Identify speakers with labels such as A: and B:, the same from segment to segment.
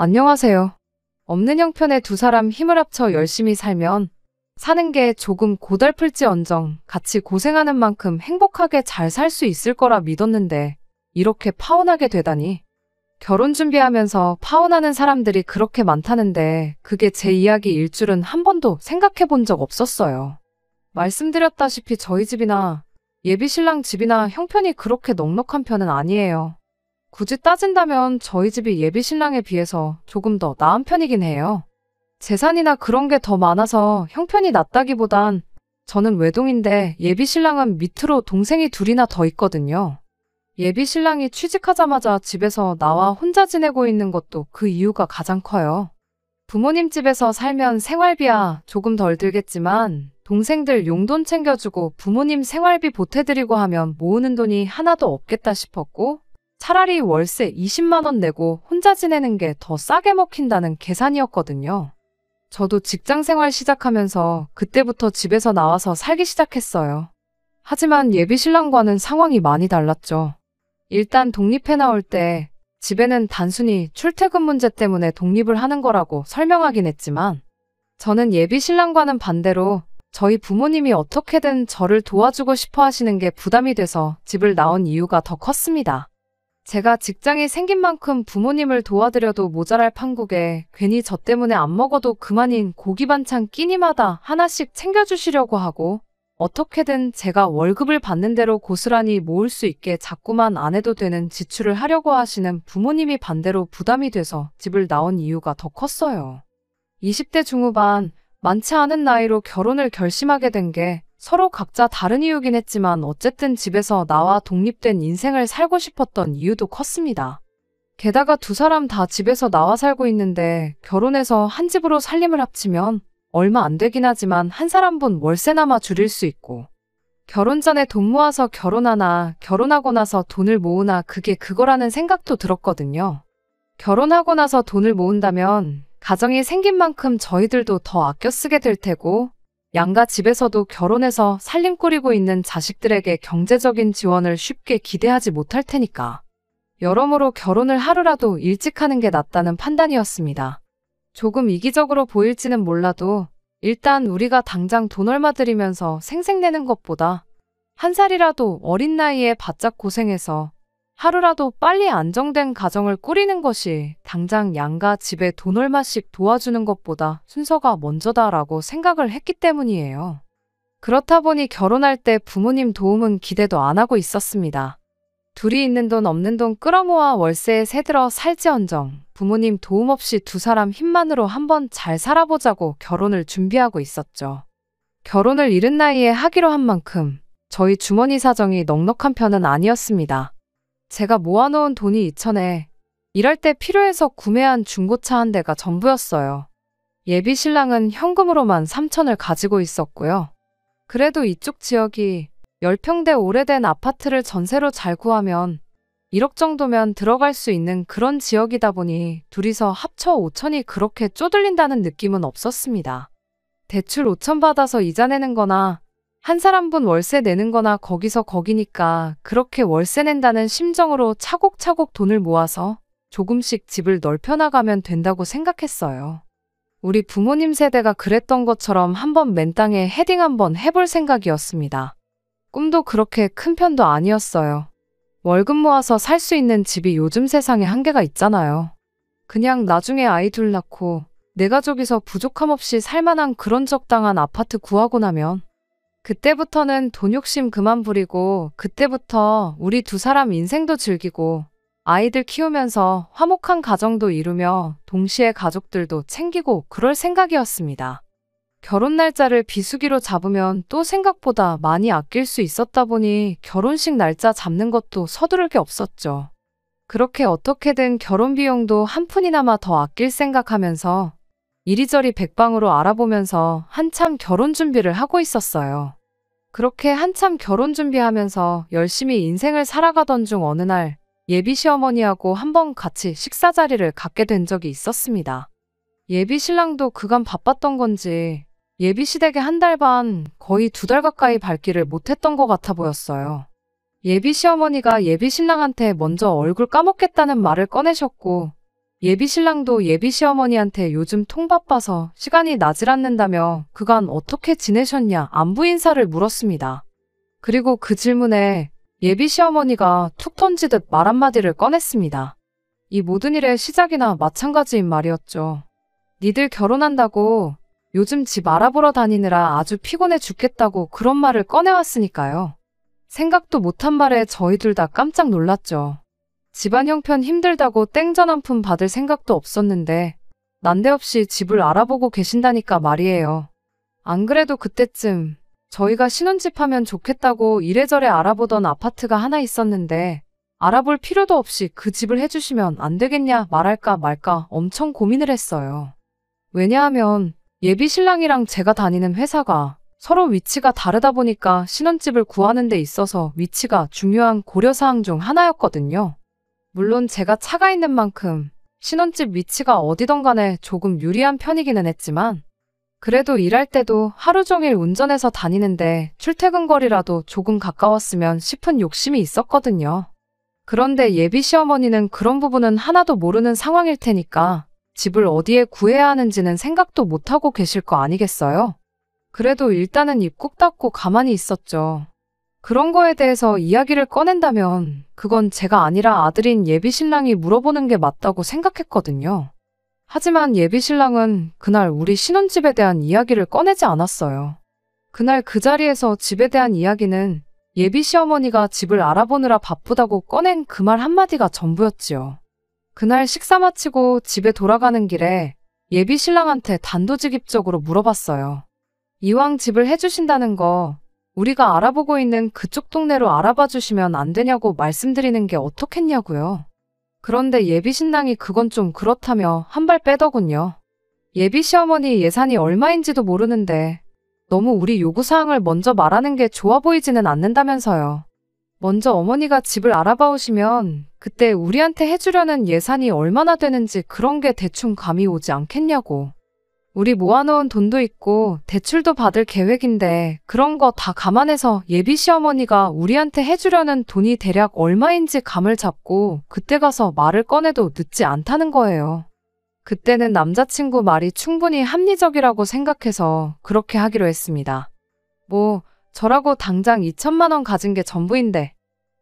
A: 안녕하세요. 없는 형편에 두 사람 힘을 합쳐 열심히 살면 사는 게 조금 고달플지언정 같이 고생하는 만큼 행복하게 잘 살 수 있을 거라 믿었는데 이렇게 파혼하게 되다니. 결혼 준비하면서 파혼하는 사람들이 그렇게 많다는데 그게 제 이야기일 줄은 한 번도 생각해 본 적 없었어요. 말씀드렸다시피 저희 집이나 예비신랑 집이나 형편이 그렇게 넉넉한 편은 아니에요. 굳이 따진다면 저희 집이 예비신랑에 비해서 조금 더 나은 편이긴 해요. 재산이나 그런 게 더 많아서 형편이 낮다기보단 저는 외동인데 예비신랑은 밑으로 동생이 둘이나 더 있거든요. 예비신랑이 취직하자마자 집에서 나와 혼자 지내고 있는 것도 그 이유가 가장 커요. 부모님 집에서 살면 생활비야 조금 덜 들겠지만 동생들 용돈 챙겨주고 부모님 생활비 보태드리고 하면 모으는 돈이 하나도 없겠다 싶었고 차라리 월세 20만 원 내고 혼자 지내는 게 더 싸게 먹힌다는 계산이었거든요. 저도 직장 생활 시작하면서 그때부터 집에서 나와서 살기 시작했어요. 하지만 예비신랑과는 상황이 많이 달랐죠. 일단 독립해 나올 때 집에는 단순히 출퇴근 문제 때문에 독립을 하는 거라고 설명하긴 했지만 저는 예비신랑과는 반대로 저희 부모님이 어떻게든 저를 도와주고 싶어 하시는 게 부담이 돼서 집을 나온 이유가 더 컸습니다. 제가 직장이 생긴 만큼 부모님을 도와드려도 모자랄 판국에 괜히 저 때문에 안 먹어도 그만인 고기 반찬 끼니마다 하나씩 챙겨주시려고 하고 어떻게든 제가 월급을 받는 대로 고스란히 모을 수 있게 자꾸만 안 해도 되는 지출을 하려고 하시는 부모님이 반대로 부담이 돼서 집을 나온 이유가 더 컸어요. 20대 중후반 많지 않은 나이로 결혼을 결심하게 된 게 서로 각자 다른 이유긴 했지만 어쨌든 집에서 나와 독립된 인생을 살고 싶었던 이유도 컸습니다. 게다가 두 사람 다 집에서 나와 살고 있는데 결혼해서 한 집으로 살림을 합치면 얼마 안 되긴 하지만 한 사람분 월세나마 줄일 수 있고 결혼 전에 돈 모아서 결혼하나 결혼하고 나서 돈을 모으나 그게 그거라는 생각도 들었거든요. 결혼하고 나서 돈을 모은다면 가정이 생긴 만큼 저희들도 더 아껴 쓰게 될 테고 양가 집에서도 결혼해서 살림 꾸리고 있는 자식들에게 경제적인 지원을 쉽게 기대하지 못할 테니까. 여러모로 결혼을 하루라도 일찍 하는 게 낫다는 판단이었습니다. 조금 이기적으로 보일지는 몰라도 일단 우리가 당장 돈 얼마 들이면서 생색내는 것보다 한 살이라도 어린 나이에 바짝 고생해서 하루라도 빨리 안정된 가정을 꾸리는 것이 당장 양가 집에 돈 얼마씩 도와주는 것보다 순서가 먼저다라고 생각을 했기 때문이에요. 그렇다 보니 결혼할 때 부모님 도움은 기대도 안 하고 있었습니다. 둘이 있는 돈 없는 돈 끌어모아 월세에 새들어 살지언정 부모님 도움 없이 두 사람 힘만으로 한번 잘 살아보자고 결혼을 준비하고 있었죠. 결혼을 이른 나이에 하기로 한 만큼 저희 주머니 사정이 넉넉한 편은 아니었습니다. 제가 모아놓은 돈이 2천에 일할 때 필요해서 구매한 중고차 한 대가 전부였어요. 예비 신랑은 현금으로만 3천을 가지고 있었고요. 그래도 이쪽 지역이 10평대 오래된 아파트를 전세로 잘 구하면 1억 정도면 들어갈 수 있는 그런 지역이다 보니 둘이서 합쳐 5천이 그렇게 쪼들린다는 느낌은 없었습니다. 대출 5천 받아서 이자 내는 거나 한 사람분 월세 내는 거나 거기서 거기니까 그렇게 월세 낸다는 심정으로 차곡차곡 돈을 모아서 조금씩 집을 넓혀나가면 된다고 생각했어요. 우리 부모님 세대가 그랬던 것처럼 한번 맨 땅에 헤딩 한번 해볼 생각이었습니다. 꿈도 그렇게 큰 편도 아니었어요. 월급 모아서 살 수 있는 집이 요즘 세상에 한계가 있잖아요. 그냥 나중에 아이 둘 낳고 내 가족이서 부족함 없이 살만한 그런 적당한 아파트 구하고 나면 그때부터는 돈 욕심 그만 부리고 그때부터 우리 두 사람 인생도 즐기고 아이들 키우면서 화목한 가정도 이루며 동시에 가족들도 챙기고 그럴 생각이었습니다. 결혼 날짜를 비수기로 잡으면 또 생각보다 많이 아낄 수 있었다 보니 결혼식 날짜 잡는 것도 서두를 게 없었죠. 그렇게 어떻게든 결혼 비용도 한 푼이나마 더 아낄 생각하면서 이리저리 백방으로 알아보면서 한참 결혼 준비를 하고 있었어요. 그렇게 한참 결혼 준비하면서 열심히 인생을 살아가던 중 어느 날 예비 시어머니하고 한번 같이 식사 자리를 갖게 된 적이 있었습니다. 예비 신랑도 그간 바빴던 건지 예비 시댁에 한 달 반, 거의 2달 가까이 밟기를 못했던 것 같아 보였어요. 예비 시어머니가 예비 신랑한테 먼저 얼굴 까먹겠다는 말을 꺼내셨고 예비신랑도 예비시어머니한테 요즘 통 바빠서 시간이 나질 않는다며 그간 어떻게 지내셨냐 안부 인사를 물었습니다. 그리고 그 질문에 예비시어머니가 툭 던지듯 말 한마디를 꺼냈습니다. 이 모든 일의 시작이나 마찬가지인 말이었죠. 니들 결혼한다고 요즘 집 알아보러 다니느라 아주 피곤해 죽겠다고 그런 말을 꺼내왔으니까요. 생각도 못한 말에 저희 둘 다 깜짝 놀랐죠. 집안 형편 힘들다고 땡전 한 푼 받을 생각도 없었는데 난데없이 집을 알아보고 계신다니까 말이에요. 안 그래도 그때쯤 저희가 신혼집 하면 좋겠다고 이래저래 알아보던 아파트가 하나 있었는데 알아볼 필요도 없이 그 집을 해주시면 안 되겠냐 말할까 말까 엄청 고민을 했어요. 왜냐하면 예비신랑이랑 제가 다니는 회사가 서로 위치가 다르다 보니까 신혼집을 구하는 데 있어서 위치가 중요한 고려사항 중 하나였거든요. 물론 제가 차가 있는 만큼 신혼집 위치가 어디든 간에 조금 유리한 편이기는 했지만 그래도 일할 때도 하루 종일 운전해서 다니는데 출퇴근 거리라도 조금 가까웠으면 싶은 욕심이 있었거든요. 그런데 예비 시어머니는 그런 부분은 하나도 모르는 상황일 테니까 집을 어디에 구해야 하는지는 생각도 못하고 계실 거 아니겠어요? 그래도 일단은 입 꾹 닫고 가만히 있었죠. 그런 거에 대해서 이야기를 꺼낸다면 그건 제가 아니라 아들인 예비신랑이 물어보는 게 맞다고 생각했거든요. 하지만 예비신랑은 그날 우리 신혼집에 대한 이야기를 꺼내지 않았어요. 그날 그 자리에서 집에 대한 이야기는 예비시어머니가 집을 알아보느라 바쁘다고 꺼낸 그 말 한마디가 전부였지요. 그날 식사 마치고 집에 돌아가는 길에 예비신랑한테 단도직입적으로 물어봤어요. 이왕 집을 해주신다는 거 우리가 알아보고 있는 그쪽 동네로 알아봐 주시면 안 되냐고 말씀드리는 게 어떻겠냐고요. 그런데 예비신랑이 그건 좀 그렇다며 한 발 빼더군요. 예비시어머니 예산이 얼마인지도 모르는데 너무 우리 요구사항을 먼저 말하는 게 좋아 보이지는 않는다면서요. 먼저 어머니가 집을 알아봐 오시면 그때 우리한테 해주려는 예산이 얼마나 되는지 그런 게 대충 감이 오지 않겠냐고. 우리 모아놓은 돈도 있고 대출도 받을 계획인데 그런 거 다 감안해서 예비시어머니가 우리한테 해주려는 돈이 대략 얼마인지 감을 잡고 그때 가서 말을 꺼내도 늦지 않다는 거예요. 그때는 남자친구 말이 충분히 합리적이라고 생각해서 그렇게 하기로 했습니다. 뭐 저라고 당장 2천만 원 가진 게 전부인데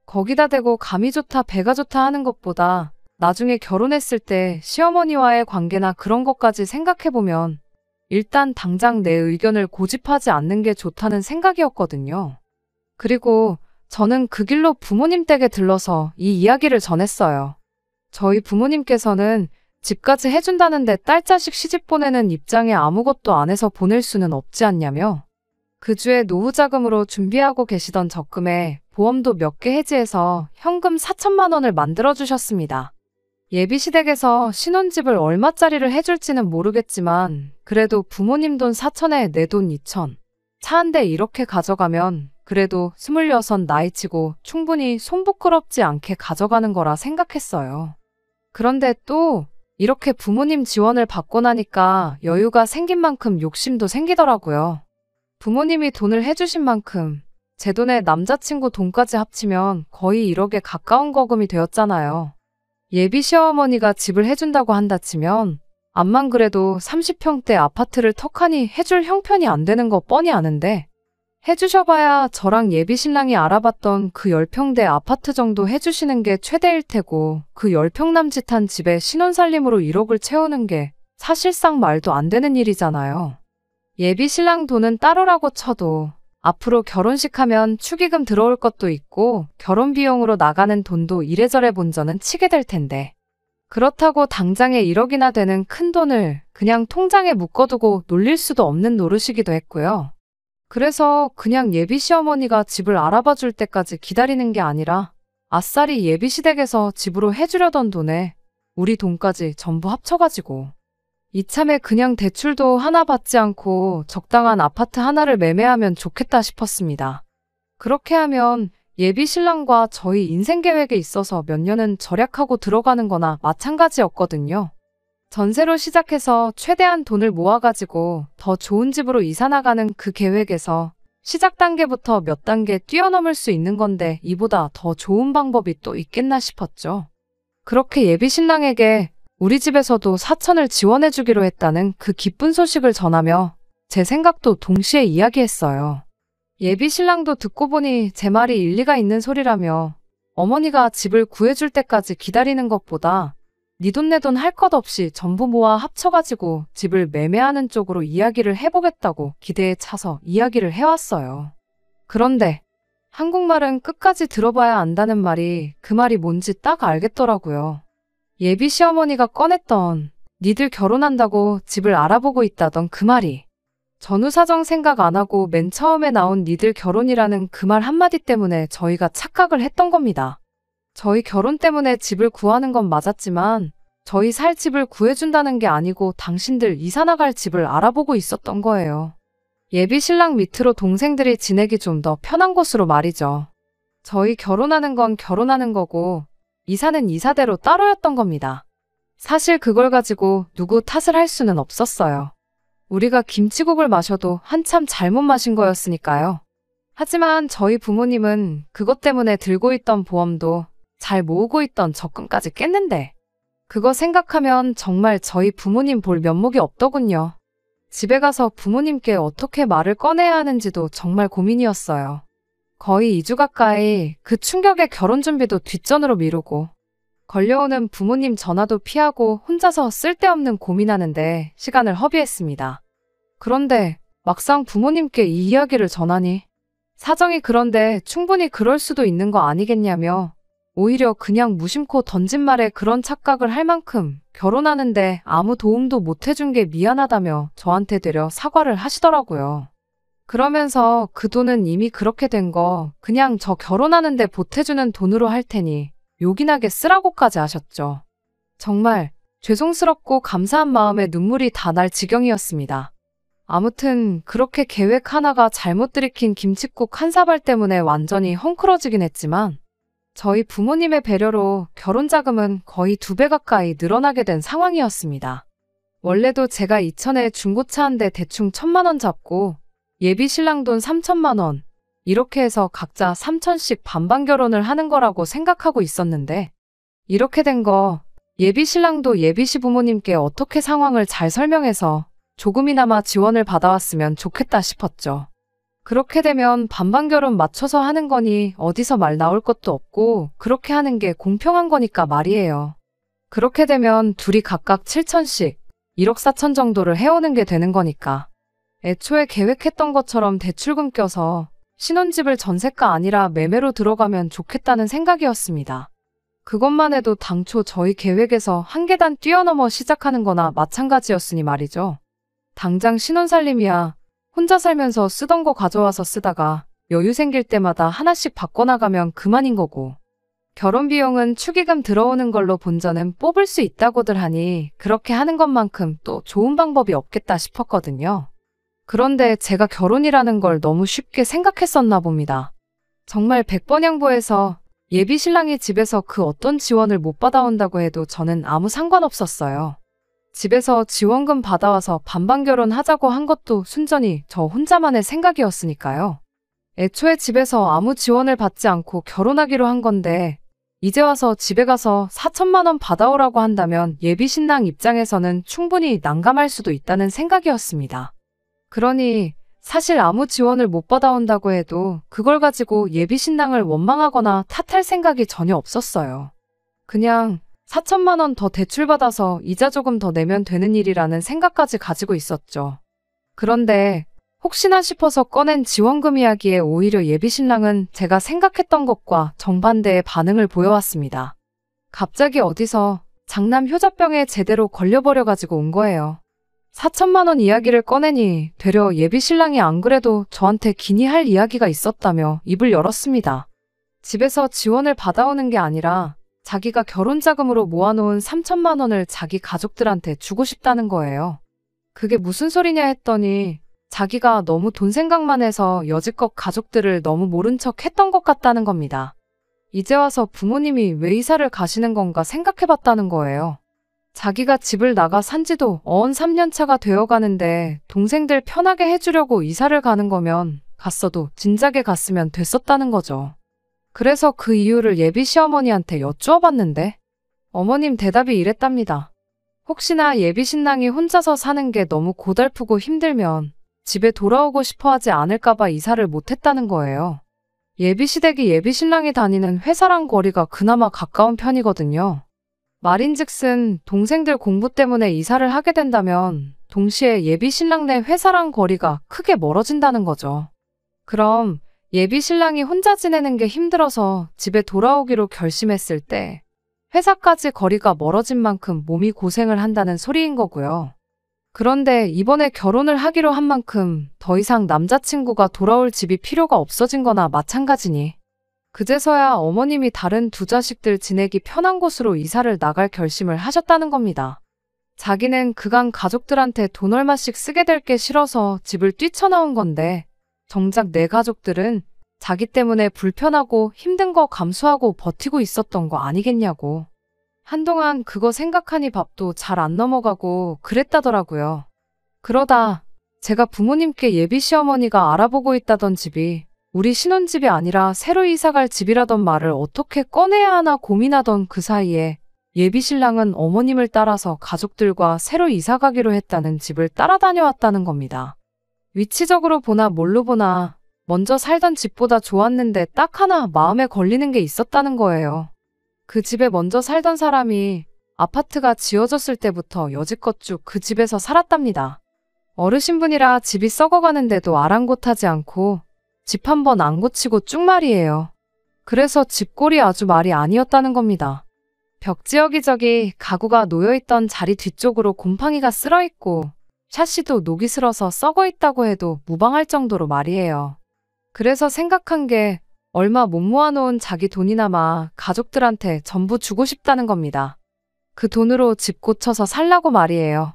A: 거기다 대고 감이 좋다 배가 좋다 하는 것보다 나중에 결혼했을 때 시어머니와의 관계나 그런 것까지 생각해보면 일단 당장 내 의견을 고집하지 않는 게 좋다는 생각이었거든요. 그리고 저는 그 길로 부모님 댁에 들러서 이 이야기를 전했어요. 저희 부모님께서는 집까지 해준다는데 딸 자식 시집 보내는 입장에 아무것도 안 해서 보낼 수는 없지 않냐며 그 주에 노후자금으로 준비하고 계시던 적금에 보험도 몇 개 해지해서 현금 4천만 원을 만들어주셨습니다. 예비시댁에서 신혼집을 얼마짜리를 해줄지는 모르겠지만 그래도 부모님 돈 4천에 내 돈 2천. 차 한 대 이렇게 가져가면 그래도 26 나이치고 충분히 손 부끄럽지 않게 가져가는 거라 생각했어요. 그런데 또 이렇게 부모님 지원을 받고 나니까 여유가 생긴 만큼 욕심도 생기더라고요. 부모님이 돈을 해주신 만큼 제 돈에 남자친구 돈까지 합치면 거의 1억에 가까운 거금이 되었잖아요. 예비 시어머니가 집을 해준다고 한다 치면 암만 그래도 30평대 아파트를 턱하니 해줄 형편이 안 되는 거 뻔히 아는데 해주셔봐야 저랑 예비 신랑이 알아봤던 그 10평대 아파트 정도 해주시는 게 최대일 테고 그 10평 남짓한 집에 신혼살림으로 1억을 채우는 게 사실상 말도 안 되는 일이잖아요. 예비 신랑 돈은 따로라고 쳐도 앞으로 결혼식 하면 축의금 들어올 것도 있고 결혼 비용으로 나가는 돈도 이래저래 본전은 치게 될 텐데 그렇다고 당장에 1억이나 되는 큰 돈을 그냥 통장에 묶어두고 놀릴 수도 없는 노릇이기도 했고요. 그래서 그냥 예비 시어머니가 집을 알아봐 줄 때까지 기다리는 게 아니라 아싸리 예비 시댁에서 집으로 해주려던 돈에 우리 돈까지 전부 합쳐가지고 이참에 그냥 대출도 하나 받지 않고 적당한 아파트 하나를 매매하면 좋겠다 싶었습니다. 그렇게 하면 예비 신랑과 저희 인생 계획에 있어서 몇 년은 절약하고 들어가는 거나 마찬가지였거든요. 전세로 시작해서 최대한 돈을 모아가지고 더 좋은 집으로 이사 나가는 그 계획에서 시작 단계부터 몇 단계 뛰어넘을 수 있는 건데 이보다 더 좋은 방법이 또 있겠나 싶었죠. 그렇게 예비 신랑에게 우리 집에서도 사천을 지원해주기로 했다는 그 기쁜 소식을 전하며 제 생각도 동시에 이야기했어요. 예비 신랑도 듣고 보니 제 말이 일리가 있는 소리라며 어머니가 집을 구해줄 때까지 기다리는 것보다 네 돈 내 돈 할 것 없이 전부 모아 합쳐가지고 집을 매매하는 쪽으로 이야기를 해보겠다고 기대에 차서 이야기를 해왔어요. 그런데 한국말은 끝까지 들어봐야 안다는 말이 그 말이 뭔지 딱 알겠더라고요. 예비 시어머니가 꺼냈던 니들 결혼한다고 집을 알아보고 있다던 그 말이 전후 사정 생각 안 하고 맨 처음에 나온 니들 결혼이라는 그 말 한마디 때문에 저희가 착각을 했던 겁니다. 저희 결혼 때문에 집을 구하는 건 맞았지만 저희 살 집을 구해준다는 게 아니고 당신들 이사 나갈 집을 알아보고 있었던 거예요. 예비 신랑 밑으로 동생들이 지내기 좀 더 편한 곳으로 말이죠. 저희 결혼하는 건 결혼하는 거고 이사는 이사대로 따로였던 겁니다. 사실 그걸 가지고 누구 탓을 할 수는 없었어요. 우리가 김치국을 마셔도 한참 잘못 마신 거였으니까요. 하지만 저희 부모님은 그것 때문에 들고 있던 보험도 잘 모으고 있던 적금까지 깼는데 그거 생각하면 정말 저희 부모님 볼 면목이 없더군요. 집에 가서 부모님께 어떻게 말을 꺼내야 하는지도 정말 고민이었어요. 거의 2주 가까이 그 충격에 결혼 준비도 뒷전으로 미루고 걸려오는 부모님 전화도 피하고 혼자서 쓸데없는 고민하는데 시간을 허비했습니다. 그런데 막상 부모님께 이 이야기를 전하니 사정이 그런데 충분히 그럴 수도 있는 거 아니겠냐며 오히려 그냥 무심코 던진 말에 그런 착각을 할 만큼 결혼하는데 아무 도움도 못 해준 게 미안하다며 저한테 되려 사과를 하시더라고요. 그러면서 그 돈은 이미 그렇게 된 거 그냥 저 결혼하는데 보태주는 돈으로 할 테니 요긴하게 쓰라고까지 하셨죠. 정말 죄송스럽고 감사한 마음에 눈물이 다 날 지경이었습니다. 아무튼 그렇게 계획 하나가 잘못 들이킨 김칫국 한 사발 때문에 완전히 헝클어지긴 했지만 저희 부모님의 배려로 결혼 자금은 거의 2배 가까이 늘어나게 된 상황이었습니다. 원래도 제가 이천에 중고차 한 대 대충 1,000만 원 잡고 예비 신랑 돈 3천만 원 이렇게 해서 각자 3천씩 반반 결혼을 하는 거라고 생각하고 있었는데 이렇게 된 거 예비 신랑도 예비 시부모님께 어떻게 상황을 잘 설명해서 조금이나마 지원을 받아왔으면 좋겠다 싶었죠. 그렇게 되면 반반 결혼 맞춰서 하는 거니 어디서 말 나올 것도 없고 그렇게 하는 게 공평한 거니까 말이에요. 그렇게 되면 둘이 각각 7천씩 1억 4천 정도를 해오는 게 되는 거니까. 애초에 계획했던 것처럼 대출금 껴서 신혼집을 전세가 아니라 매매로 들어가면 좋겠다는 생각이었습니다. 그것만 해도 당초 저희 계획에서 한 계단 뛰어넘어 시작하는 거나 마찬가지였으니 말이죠. 당장 신혼살림이야 혼자 살면서 쓰던 거 가져와서 쓰다가 여유 생길 때마다 하나씩 바꿔나가면 그만인 거고 결혼 비용은 축의금 들어오는 걸로 본전은 뽑을 수 있다고들 하니 그렇게 하는 것만큼 또 좋은 방법이 없겠다 싶었거든요. 그런데 제가 결혼이라는 걸 너무 쉽게 생각했었나 봅니다. 정말 백번양보해서 예비 신랑이 집에서 그 어떤 지원을 못 받아온다고 해도 저는 아무 상관없었어요. 집에서 지원금 받아와서 반반 결혼하자고 한 것도 순전히 저 혼자만의 생각이었으니까요. 애초에 집에서 아무 지원을 받지 않고 결혼하기로 한 건데 이제 와서 집에 가서 4천만 원 받아오라고 한다면 예비 신랑 입장에서는 충분히 난감할 수도 있다는 생각이었습니다. 그러니 사실 아무 지원을 못 받아온다고 해도 그걸 가지고 예비 신랑을 원망하거나 탓할 생각이 전혀 없었어요. 그냥 4천만 원 더 대출받아서 이자 조금 더 내면 되는 일이라는 생각까지 가지고 있었죠. 그런데 혹시나 싶어서 꺼낸 지원금 이야기에 오히려 예비 신랑은 제가 생각했던 것과 정반대의 반응을 보여왔습니다. 갑자기 어디서 장남 효자병에 제대로 걸려버려가지고 온 거예요. 4천만 원 이야기를 꺼내니 되려 예비 신랑이 안 그래도 저한테 기니 할 이야기가 있었다며 입을 열었습니다. 집에서 지원을 받아오는 게 아니라 자기가 결혼 자금으로 모아놓은 3천만 원을 자기 가족들한테 주고 싶다는 거예요. 그게 무슨 소리냐 했더니 자기가 너무 돈 생각만 해서 여지껏 가족들을 너무 모른 척 했던 것 같다는 겁니다. 이제 와서 부모님이 왜 이사를 가시는 건가 생각해봤다는 거예요. 자기가 집을 나가 산지도 어언 3년 차가 되어가는데 동생들 편하게 해주려고 이사를 가는 거면 갔어도 진작에 갔으면 됐었다는 거죠. 그래서 그 이유를 예비 시어머니한테 여쭈어봤는데 어머님 대답이 이랬답니다. 혹시나 예비 신랑이 혼자서 사는 게 너무 고달프고 힘들면 집에 돌아오고 싶어 하지 않을까봐 이사를 못했다는 거예요. 예비 시댁이 예비 신랑이 다니는 회사랑 거리가 그나마 가까운 편이거든요. 말인즉슨 동생들 공부 때문에 이사를 하게 된다면 동시에 예비 신랑 네 회사랑 거리가 크게 멀어진다는 거죠. 그럼 예비 신랑이 혼자 지내는 게 힘들어서 집에 돌아오기로 결심했을 때 회사까지 거리가 멀어진 만큼 몸이 고생을 한다는 소리인 거고요. 그런데 이번에 결혼을 하기로 한 만큼 더 이상 남자친구가 돌아올 집이 필요가 없어진 거나 마찬가지니 그제서야 어머님이 다른 두 자식들 지내기 편한 곳으로 이사를 나갈 결심을 하셨다는 겁니다. 자기는 그간 가족들한테 돈 얼마씩 쓰게 될 게 싫어서 집을 뛰쳐나온 건데 정작 내 가족들은 자기 때문에 불편하고 힘든 거 감수하고 버티고 있었던 거 아니겠냐고. 한동안 그거 생각하니 밥도 잘 안 넘어가고 그랬다더라고요. 그러다 제가 부모님께 예비 시어머니가 알아보고 있다던 집이 우리 신혼집이 아니라 새로 이사갈 집이라던 말을 어떻게 꺼내야 하나 고민하던 그 사이에 예비 신랑은 어머님을 따라서 가족들과 새로 이사 가기로 했다는 집을 따라다녀왔다는 겁니다. 위치적으로 보나 뭘로 보나 먼저 살던 집보다 좋았는데 딱 하나 마음에 걸리는 게 있었다는 거예요. 그 집에 먼저 살던 사람이 아파트가 지어졌을 때부터 여지껏 쭉 그 집에서 살았답니다. 어르신분이라 집이 썩어가는데도 아랑곳하지 않고 집 한 번 안 고치고 쭉 말이에요. 그래서 집골이 아주 말이 아니었다는 겁니다. 벽지 여기저기 가구가 놓여있던 자리 뒤쪽으로 곰팡이가 쓸어있고 샤시도 녹이 슬어서 썩어있다고 해도 무방할 정도로 말이에요. 그래서 생각한 게 얼마 못 모아놓은 자기 돈이나마 가족들한테 전부 주고 싶다는 겁니다. 그 돈으로 집 고쳐서 살라고 말이에요.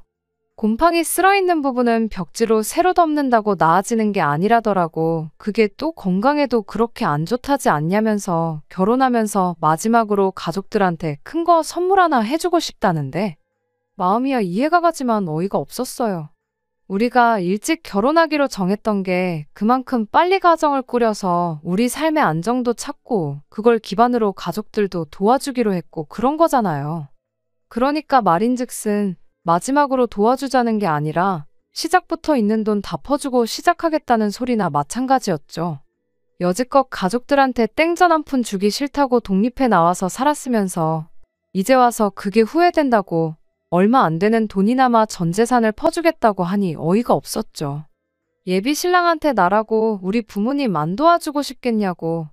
A: 곰팡이 쓸어있는 부분은 벽지로 새로 덮는다고 나아지는 게 아니라더라고. 그게 또 건강에도 그렇게 안 좋다지 않냐면서 결혼하면서 마지막으로 가족들한테 큰 거 선물 하나 해주고 싶다는데 마음이야 이해가 가지만 어이가 없었어요. 우리가 일찍 결혼하기로 정했던 게 그만큼 빨리 가정을 꾸려서 우리 삶의 안정도 찾고 그걸 기반으로 가족들도 도와주기로 했고 그런 거잖아요. 그러니까 말인즉슨 마지막으로 도와주자는 게 아니라 시작부터 있는 돈 다 퍼주고 시작하겠다는 소리나 마찬가지였죠. 여지껏 가족들한테 땡전 한 푼 주기 싫다고 독립해 나와서 살았으면서 이제 와서 그게 후회된다고 얼마 안 되는 돈이나마 전 재산을 퍼주겠다고 하니 어이가 없었죠. 예비 신랑한테 나라고 우리 부모님 안 도와주고 싶겠냐고.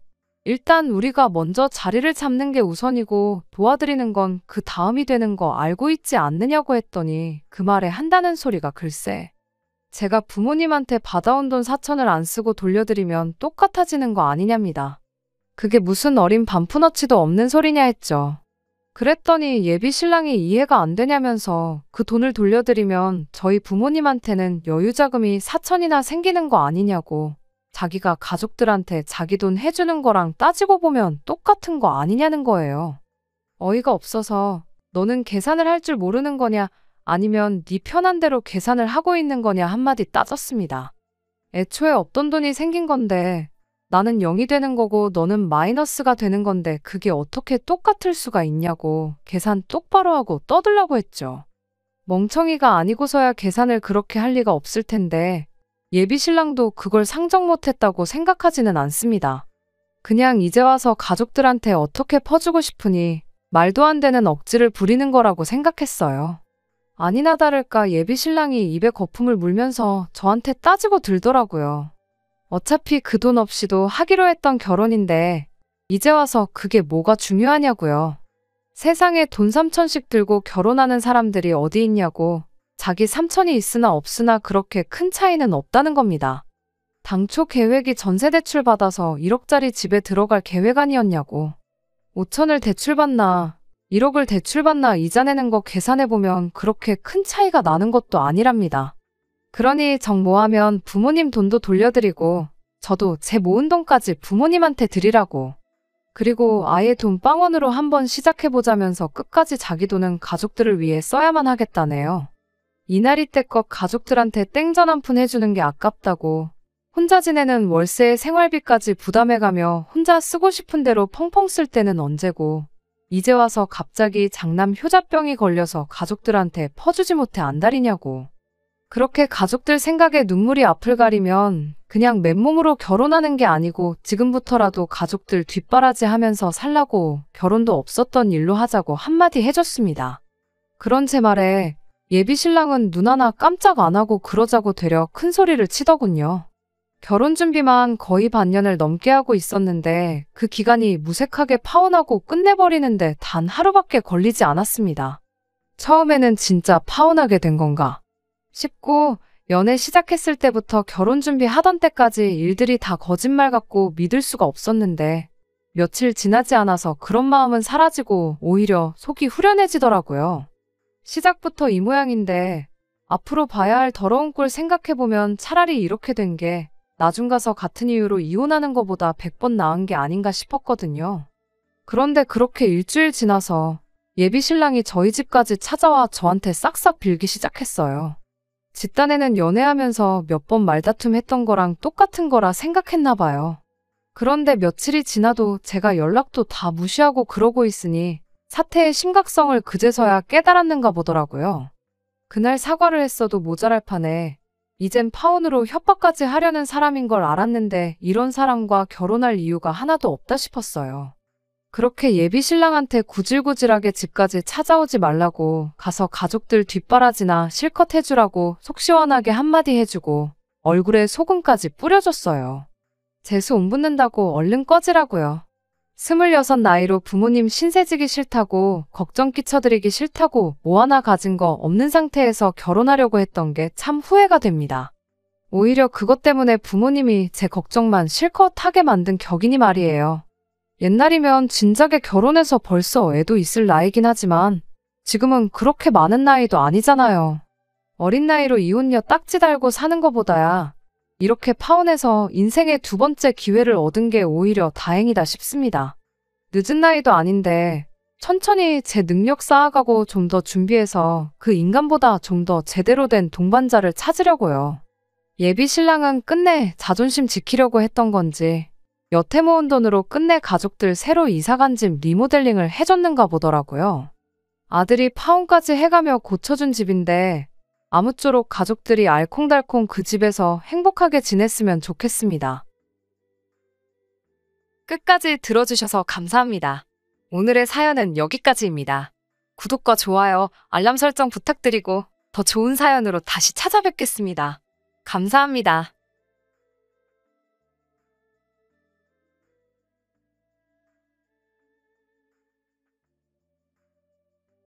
A: 일단 우리가 먼저 자리를 잡는 게 우선이고 도와드리는 건 그 다음이 되는 거 알고 있지 않느냐고 했더니 그 말에 한다는 소리가 글쎄. 제가 부모님한테 받아온 돈 4천을 안 쓰고 돌려드리면 똑같아지는 거 아니냐입니다. 그게 무슨 어린 반푼어치도 없는 소리냐 했죠. 그랬더니 예비 신랑이 이해가 안 되냐면서 그 돈을 돌려드리면 저희 부모님한테는 여유자금이 4천이나 생기는 거 아니냐고. 자기가 가족들한테 자기 돈 해주는 거랑 따지고 보면 똑같은 거 아니냐는 거예요. 어이가 없어서 너는 계산을 할 줄 모르는 거냐 아니면 네 편한 대로 계산을 하고 있는 거냐 한마디 따졌습니다. 애초에 없던 돈이 생긴 건데 나는 0이 되는 거고 너는 마이너스가 되는 건데 그게 어떻게 똑같을 수가 있냐고 계산 똑바로 하고 떠들라고 했죠. 멍청이가 아니고서야 계산을 그렇게 할 리가 없을 텐데 예비 신랑도 그걸 상정 못했다고 생각하지는 않습니다. 그냥 이제 와서 가족들한테 어떻게 퍼주고 싶으니 말도 안 되는 억지를 부리는 거라고 생각했어요. 아니나 다를까 예비 신랑이 입에 거품을 물면서 저한테 따지고 들더라고요. 어차피 그 돈 없이도 하기로 했던 결혼인데 이제 와서 그게 뭐가 중요하냐고요. 세상에 돈 3천씩 들고 결혼하는 사람들이 어디 있냐고. 자기 3천이 있으나 없으나 그렇게 큰 차이는 없다는 겁니다. 당초 계획이 전세 대출 받아서 1억짜리 집에 들어갈 계획 아니었냐고. 5천을 대출받나 1억을 대출받나 이자 내는 거 계산해보면 그렇게 큰 차이가 나는 것도 아니랍니다. 그러니 정 모하면 부모님 돈도 돌려드리고 저도 제 모은 돈까지 부모님한테 드리라고. 그리고 아예 돈 빵원으로 한번 시작해보자면서 끝까지 자기 돈은 가족들을 위해 써야만 하겠다네요. 이날이 때껏 가족들한테 땡전 한 푼 해주는 게 아깝다고. 혼자 지내는 월세에 생활비까지 부담해가며 혼자 쓰고 싶은 대로 펑펑 쓸 때는 언제고. 이제 와서 갑자기 장남 효자병이 걸려서 가족들한테 퍼주지 못해 안달이냐고. 그렇게 가족들 생각에 눈물이 앞을 가리면 그냥 맨몸으로 결혼하는 게 아니고 지금부터라도 가족들 뒷바라지 하면서 살라고 결혼도 없었던 일로 하자고 한마디 해줬습니다. 그런 제 말에 예비 신랑은 눈 하나 깜짝 안 하고 그러자고 되려 큰 소리를 치더군요. 결혼 준비만 거의 반년을 넘게 하고 있었는데 그 기간이 무색하게 파혼하고 끝내버리는데 단 하루밖에 걸리지 않았습니다. 처음에는 진짜 파혼하게 된 건가 싶고 연애 시작했을 때부터 결혼 준비하던 때까지 일들이 다 거짓말 같고 믿을 수가 없었는데 며칠 지나지 않아서 그런 마음은 사라지고 오히려 속이 후련해지더라고요. 시작부터 이 모양인데 앞으로 봐야 할 더러운 꼴 생각해보면 차라리 이렇게 된 게 나중 가서 같은 이유로 이혼하는 것보다 100번 나은 게 아닌가 싶었거든요. 그런데 그렇게 일주일 지나서 예비 신랑이 저희 집까지 찾아와 저한테 싹싹 빌기 시작했어요. 집단에는 연애하면서 몇 번 말다툼 했던 거랑 똑같은 거라 생각했나 봐요. 그런데 며칠이 지나도 제가 연락도 다 무시하고 그러고 있으니 사태의 심각성을 그제서야 깨달았는가 보더라고요. 그날 사과를 했어도 모자랄 판에 이젠 파혼으로 협박까지 하려는 사람인 걸 알았는데 이런 사람과 결혼할 이유가 하나도 없다 싶었어요. 그렇게 예비 신랑한테 구질구질하게 집까지 찾아오지 말라고 가서 가족들 뒷바라지나 실컷 해주라고 속 시원하게 한마디 해주고 얼굴에 소금까지 뿌려줬어요. 재수 온 붙는다고 얼른 꺼지라고요. 26 나이로 부모님 신세지기 싫다고 걱정 끼쳐드리기 싫다고 뭐 하나 가진 거 없는 상태에서 결혼하려고 했던 게 참 후회가 됩니다. 오히려 그것 때문에 부모님이 제 걱정만 실컷 하게 만든 격이니 말이에요. 옛날이면 진작에 결혼해서 벌써 애도 있을 나이긴 하지만 지금은 그렇게 많은 나이도 아니잖아요. 어린 나이로 이혼녀 딱지 달고 사는 것보다야 이렇게 파혼해서 인생의 두 번째 기회를 얻은 게 오히려 다행이다 싶습니다. 늦은 나이도 아닌데 천천히 제 능력 쌓아가고 좀 더 준비해서 그 인간보다 좀 더 제대로 된 동반자를 찾으려고요. 예비 신랑은 끝내 자존심 지키려고 했던 건지 여태 모은 돈으로 끝내 가족들 새로 이사간 집 리모델링을 해줬는가 보더라고요. 아들이 파혼까지 해가며 고쳐준 집인데 아무쪼록 가족들이 알콩달콩 그 집에서 행복하게 지냈으면 좋겠습니다. 끝까지 들어주셔서 감사합니다. 오늘의 사연은 여기까지입니다. 구독과 좋아요, 알람 설정 부탁드리고 더 좋은 사연으로 다시 찾아뵙겠습니다. 감사합니다.